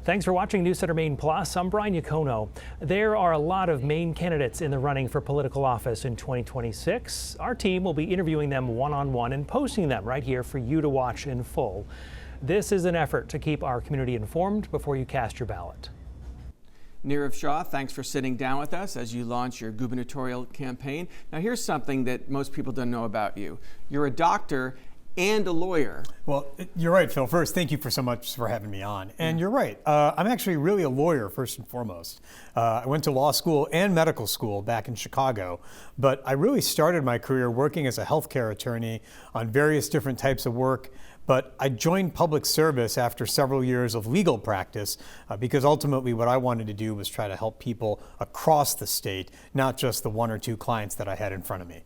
Thanks for watching News Center Maine Plus. I'm Brian Yacono. There are a lot of Maine candidates in the running for political office in 2026. Our team will be interviewing them one-on-one and posting them right here for you to watch in full. This is an effort to keep our community informed before you cast your ballot. Nirav Shah, thanks for sitting down with us as you launch your gubernatorial campaign. Now here's something that most people don't know about you. You're a doctor and a lawyer. Well, you're right, Phil. First, thank you so much for having me on. And you're right. I'm actually really a lawyer, first and foremost. I went to law school and medical school back in Chicago, but I really started my career working as a healthcare attorney on various different types of work. But I joined public service after several years of legal practice because ultimately what I wanted to do was try to help people across the state, not just the one or two clients that I had in front of me.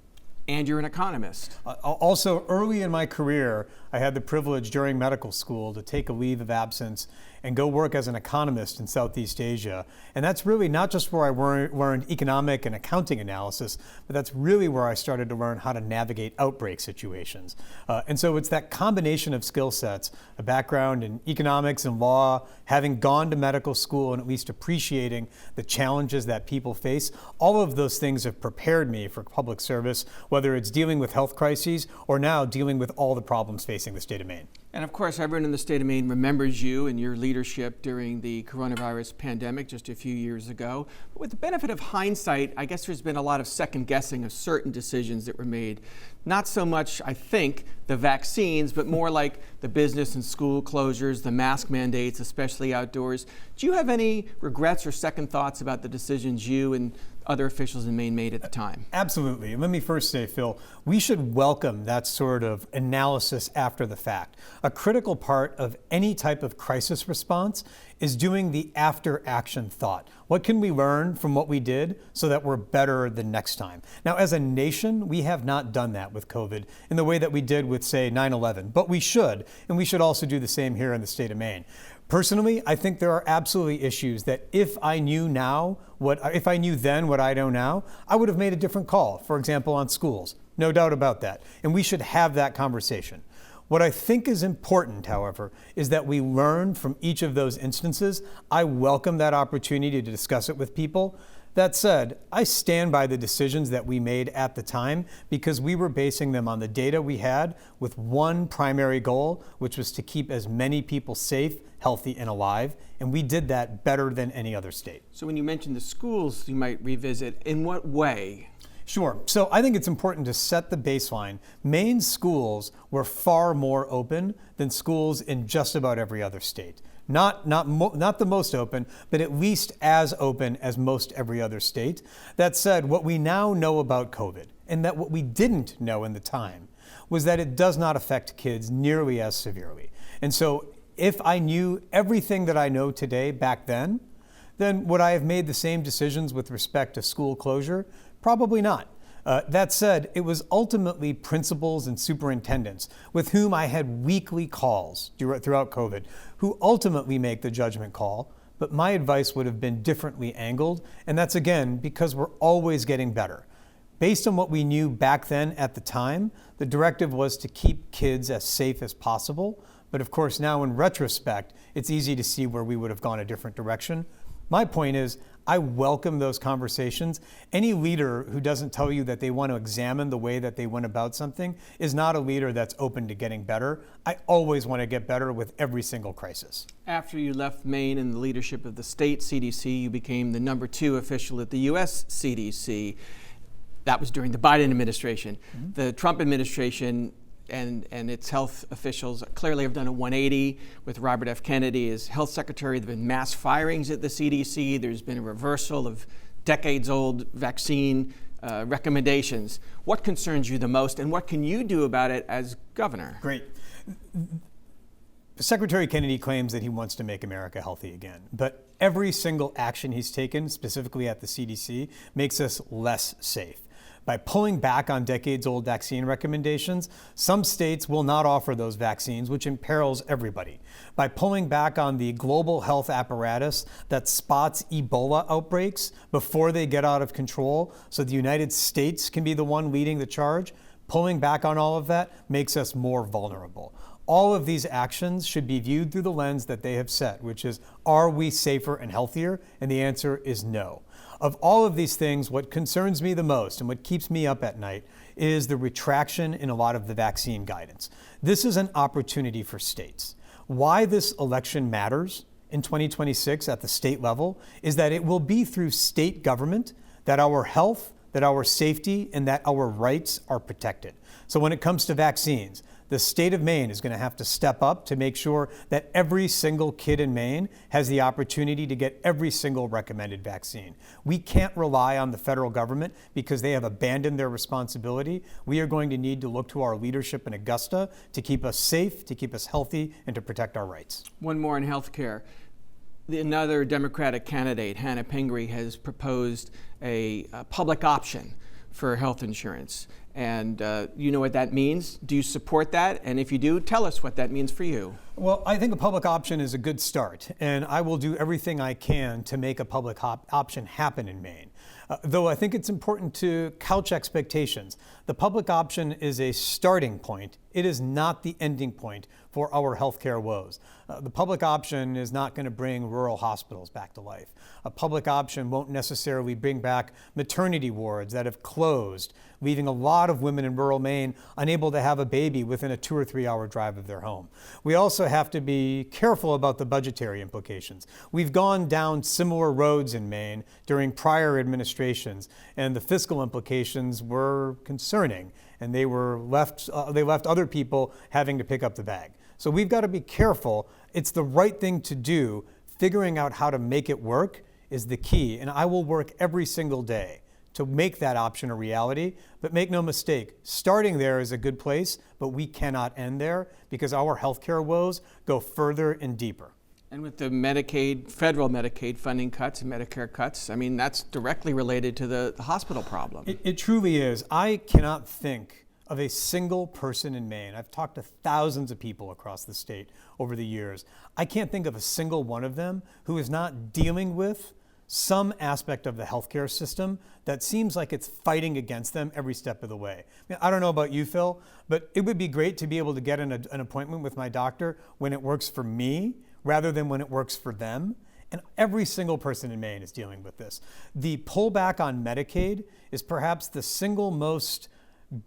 And you're an economist. Also, early in my career, I had the privilege during medical school to take a leave of absence and go work as an economist in Southeast Asia. And that's really not just where I learned economic and accounting analysis, but that's really where I started to learn how to navigate outbreak situations. And so it's that combination of skill sets, a background in economics and law, having gone to medical school and at least appreciating the challenges that people face. All of those things have prepared me for public service, whether it's dealing with health crises or now dealing with all the problems facing the state of Maine. And of course, everyone in the state of Maine remembers you and your leadership during the coronavirus pandemic just a few years ago. But with the benefit of hindsight, I guess there's been a lot of second guessing of certain decisions that were made. Not so much, I think, the vaccines, but more like the business and school closures, the mask mandates, especially outdoors. Do you have any regrets or second thoughts about the decisions you and other officials in Maine made at the time? Absolutely. And let me first say, Phil, we should welcome that sort of analysis after the fact. A critical part of any type of crisis response is doing the after action thought. What can we learn from what we did so that we're better the next time? Now, as a nation, we have not done that with COVID in the way that we did with, say, 9/11, but we should, and we should also do the same here in the state of Maine. Personally, I think there are absolutely issues that if I knew then what I know now, I would have made a different call, for example, on schools. No doubt about that. And we should have that conversation. What I think is important, however, is that we learn from each of those instances. I welcome that opportunity to discuss it with people. That said, I stand by the decisions that we made at the time because we were basing them on the data we had with one primary goal, which was to keep as many people safe, healthy, and alive. And we did that better than any other state. So when you mentioned the schools you might revisit, in what way? Sure. So I think it's important to set the baseline. Maine schools were far more open than schools in just about every other state. Not the most open, but at least as open as most every other state. That said, what we now know about COVID, and that what we didn't know in the time, was that it does not affect kids nearly as severely. And so if I knew everything that I know today back then would I have made the same decisions with respect to school closure? Probably not. That said, it was ultimately principals and superintendents with whom I had weekly calls throughout COVID who ultimately make the judgment call, but my advice would have been differently angled, and that's again because we're always getting better. Based on what we knew back then at the time, the directive was to keep kids as safe as possible, but of course now in retrospect, it's easy to see where we would have gone a different direction. My point is, I welcome those conversations. Any leader who doesn't tell you that they want to examine the way that they went about something is not a leader that's open to getting better. I always want to get better with every single crisis. After you left Maine in the leadership of the state CDC, you became the #2 official at the U.S. CDC. That was during the Biden administration. Mm-hmm. The Trump administration and its health officials clearly have done a 180 with Robert F. Kennedy as health secretary. There have been mass firings at the CDC. There's been a reversal of decades-old vaccine recommendations. What concerns you the most, and what can you do about it as governor? Great. Secretary Kennedy claims that he wants to make America healthy again, but every single action he's taken, specifically at the CDC, makes us less safe. By pulling back on decades-old vaccine recommendations, some states will not offer those vaccines, which imperils everybody. By pulling back on the global health apparatus that spots Ebola outbreaks before they get out of control, so the United States can be the one leading the charge, pulling back on all of that makes us more vulnerable. All of these actions should be viewed through the lens that they have set, which is, are we safer and healthier? And the answer is no. Of all of these things, what concerns me the most and what keeps me up at night is the retraction in a lot of the vaccine guidance. This is an opportunity for states. Why this election matters in 2026 at the state level is that it will be through state government that our health, that our safety, and that our rights are protected. So when it comes to vaccines, the state of Maine is going to have to step up to make sure that every single kid in Maine has the opportunity to get every single recommended vaccine. We can't rely on the federal government because they have abandoned their responsibility. We are going to need to look to our leadership in Augusta to keep us safe, to keep us healthy, and to protect our rights. One more in healthcare. Another Democratic candidate, Hannah Pingree, has proposed a public option for health insurance. And you know what that means? Do you support that? And if you do, tell us what that means for you. Well, I think a public option is a good start, and I will do everything I can to make a public option happen in Maine. Though I think it's important to couch expectations. The public option is a starting point. It is not the ending point for our healthcare woes. The public option is not going to bring rural hospitals back to life. A public option won't necessarily bring back maternity wards that have closed, leaving a lot of women in rural Maine unable to have a baby within a 2 or 3 hour drive of their home. We also have to be careful about the budgetary implications. We've gone down similar roads in Maine during prior administrations, and the fiscal implications were concerning, and they left other people having to pick up the bag. So we've got to be careful. It's the right thing to do. Figuring out how to make it work is the key, and I will work every single day to make that option a reality. But make no mistake, starting there is a good place, but we cannot end there because our healthcare woes go further and deeper. And with the Medicaid, federal Medicaid funding cuts and Medicare cuts, I mean, that's directly related to the hospital problem. It truly is. I cannot think of a single person in Maine. I've talked to thousands of people across the state over the years. I can't think of a single one of them who is not dealing with some aspect of the healthcare system that seems like it's fighting against them every step of the way. I don't know about you, Phil, but it would be great to be able to get an appointment with my doctor when it works for me rather than when it works for them. And every single person in Maine is dealing with this. The pullback on Medicaid is perhaps the single most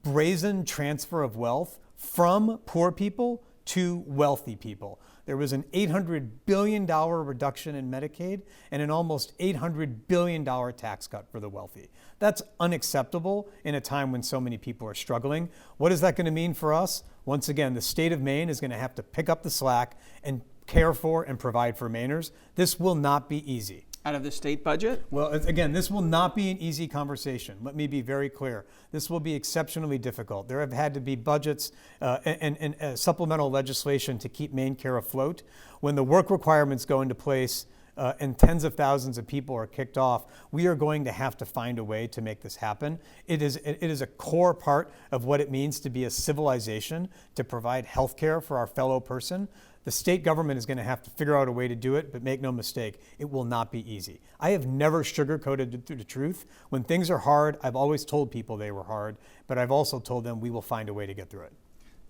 brazen transfer of wealth from poor people to wealthy people. There was an $800 billion reduction in Medicaid and an almost $800 billion tax cut for the wealthy. That's unacceptable in a time when so many people are struggling. What is that going to mean for us? Once again, the state of Maine is going to have to pick up the slack and care for and provide for Mainers. This will not be easy. Out of the state budget? Well, again, this will not be an easy conversation. Let me be very clear. This will be exceptionally difficult. There have had to be budgets and supplemental legislation to keep Maine Care afloat. When the work requirements go into place and tens of thousands of people are kicked off, we are going to have to find a way to make this happen. It is a core part of what it means to be a civilization, to provide health care for our fellow person. The state government is going to have to figure out a way to do it, but make no mistake, it will not be easy. I have never sugarcoated the truth. When things are hard, I've always told people they were hard, but I've also told them we will find a way to get through it.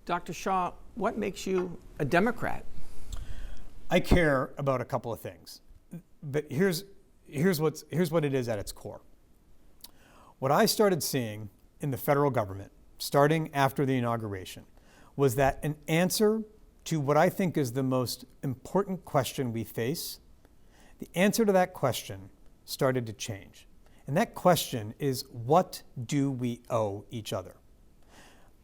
Dr. Shah, what makes you a Democrat? I care about a couple of things, but here's what it is at its core. What I started seeing in the federal government, starting after the inauguration, was that an answer to what I think is the most important question we face, the answer to that question started to change. And that question is, what do we owe each other?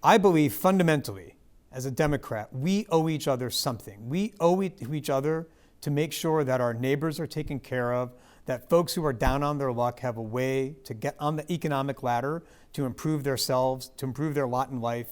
I believe fundamentally, as a Democrat, we owe each other something. We owe it to each other to make sure that our neighbors are taken care of, that folks who are down on their luck have a way to get on the economic ladder, to improve themselves, to improve their lot in life.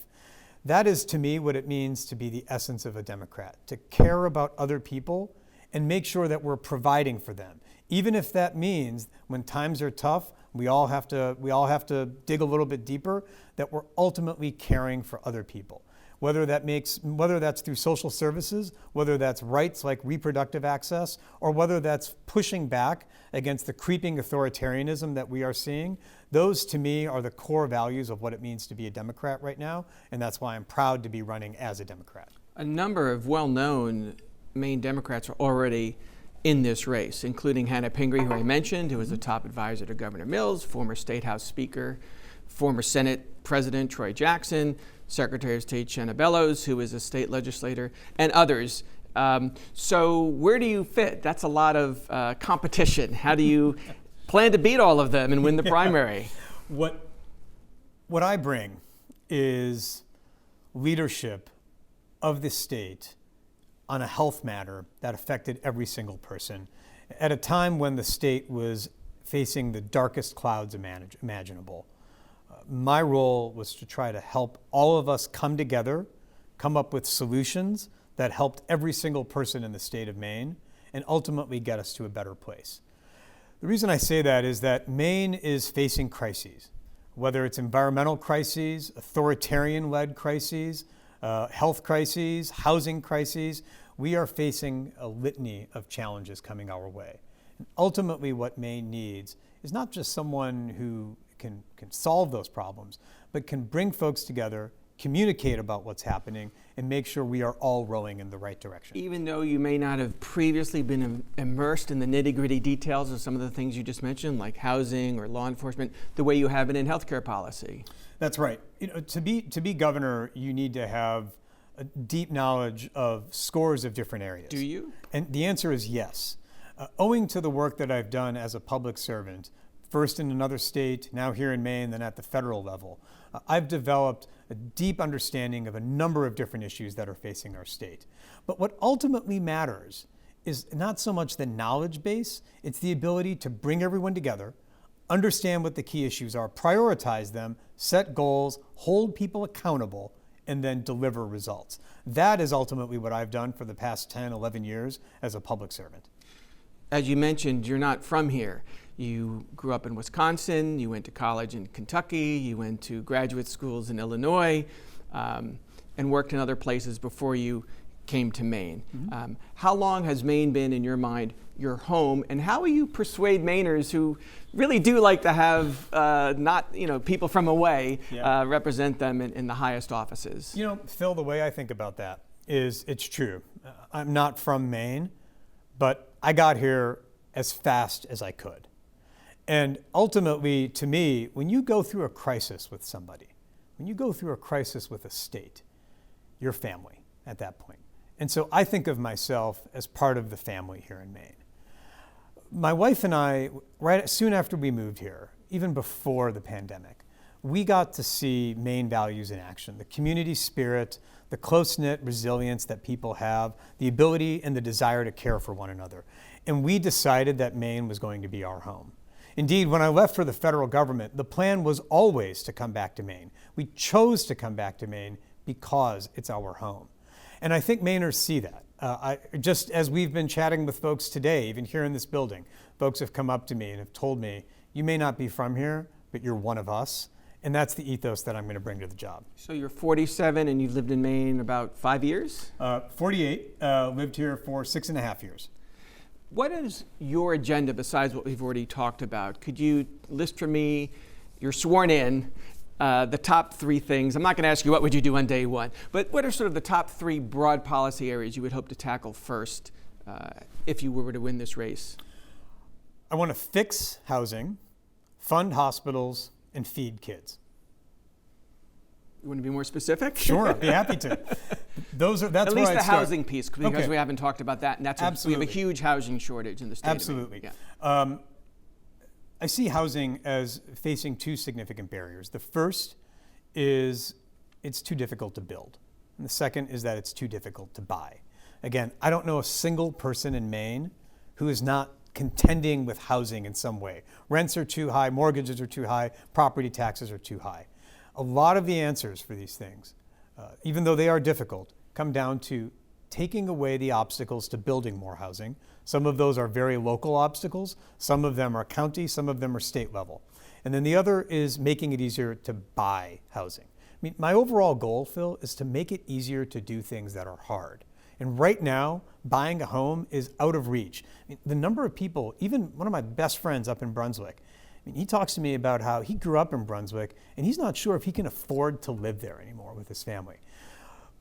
That is, to me, what it means to be the essence of a Democrat, to care about other people and make sure that we're providing for them. Even if that means when times are tough, we all have to dig a little bit deeper, that we're ultimately caring for other people. Whether that's through social services, whether that's rights like reproductive access, or whether that's pushing back against the creeping authoritarianism that we are seeing, those to me are the core values of what it means to be a Democrat right now, and that's why I'm proud to be running as a Democrat. A number of well-known Maine Democrats are already in this race, including Hannah Pingree, who I mentioned, who was a top advisor to Governor Mills, former State House Speaker, former Senate President Troy Jackson, Secretary of State Shanna Bellows, who is a state legislator, and others. So where do you fit? That's a lot of competition. How do you plan to beat all of them and win the primary? What I bring is leadership of the state on a health matter that affected every single person at a time when the state was facing the darkest clouds imaginable. My role was to try to help all of us come together, come up with solutions that helped every single person in the state of Maine and ultimately get us to a better place. The reason I say that is that Maine is facing crises, whether it's environmental crises, authoritarian-led crises, health crises, housing crises. We are facing a litany of challenges coming our way. And ultimately, what Maine needs is not just someone who can solve those problems, but can bring folks together, communicate about what's happening, and make sure we are all rowing in the right direction. Even though you may not have previously been immersed in the nitty-gritty details of some of the things you just mentioned, like housing or law enforcement, the way you have it in healthcare policy. That's right. To be governor, you need to have a deep knowledge of scores of different areas. Do you? And the answer is yes. Owing to the work that I've done as a public servant, first in another state, now here in Maine, then at the federal level, I've developed a deep understanding of a number of different issues that are facing our state. But what ultimately matters is not so much the knowledge base, it's the ability to bring everyone together, understand what the key issues are, prioritize them, set goals, hold people accountable, and then deliver results. That is ultimately what I've done for the past 10, 11 years as a public servant. As you mentioned, you're not from here. You grew up in Wisconsin, you went to college in Kentucky, you went to graduate schools in Illinois, and worked in other places before you came to Maine. Mm-hmm. How long has Maine been, in your mind, your home, and how will you persuade Mainers who really do like to have people from away represent them in the highest offices? Phil, the way I think about that is it's true. I'm not from Maine, but I got here as fast as I could. And ultimately, to me, when you go through a crisis with somebody, when you go through a crisis with a state, you're family at that point. And so I think of myself as part of the family here in Maine. My wife and I, right soon after we moved here, even before the pandemic, we got to see Maine values in action, the community spirit, the close-knit resilience that people have, the ability and the desire to care for one another. And we decided that Maine was going to be our home. Indeed, when I left for the federal government, the plan was always to come back to Maine. We chose to come back to Maine because it's our home. And I think Mainers see that. Just as we've been chatting with folks today, even here in this building, folks have come up to me and have told me, you may not be from here, but you're one of us. And that's the ethos that I'm going to bring to the job. So you're 47 and you've lived in Maine about 5 years? 48, lived here for 6.5 years. What is your agenda besides what we've already talked about? Could you list for me, you're sworn in, the top 3 things? I'm not going to ask you what would you do on day one, but what are sort of the top 3 broad policy areas you would hope to tackle first if you were to win this race? I want to fix housing, fund hospitals, and feed kids. You want to be more specific? Sure, I'd be happy to. That's at least the housing piece, because okay. We haven't talked about that, and that's we have a huge housing shortage in the state. Absolutely. Of Maine. Yeah. I see housing as facing 2 significant barriers. The first is it's too difficult to build, and the second is that it's too difficult to buy. Again, I don't know a single person in Maine who is not contending with housing in some way. Rents are too high, mortgages are too high, property taxes are too high. A lot of the answers for these things, even though they are difficult, come down to taking away the obstacles to building more housing. Some of those are very local obstacles, some of them are county, some of them are state level. And then the other is making it easier to buy housing. I mean, my overall goal, Phil, is to make it easier to do things that are hard. And right now, buying a home is out of reach. I mean, the number of people, even one of my best friends up in Brunswick, he talks to me about how he grew up in Brunswick and he's not sure if he can afford to live there anymore with his family.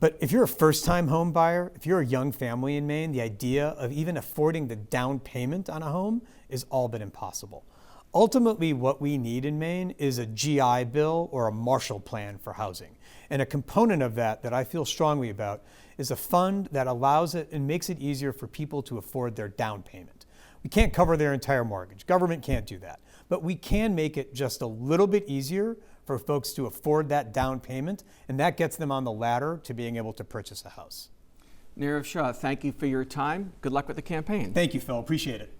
But if you're a first-time home buyer, if you're a young family in Maine, the idea of even affording the down payment on a home is all but impossible. Ultimately, what we need in Maine is a GI Bill or a Marshall Plan for housing. And a component of that I feel strongly about is a fund that allows it and makes it easier for people to afford their down payment. We can't cover their entire mortgage. Government can't do that. But we can make it just a little bit easier for folks to afford that down payment, and that gets them on the ladder to being able to purchase a house. Nirav Shah, thank you for your time. Good luck with the campaign. Thank you, Phil. Appreciate it.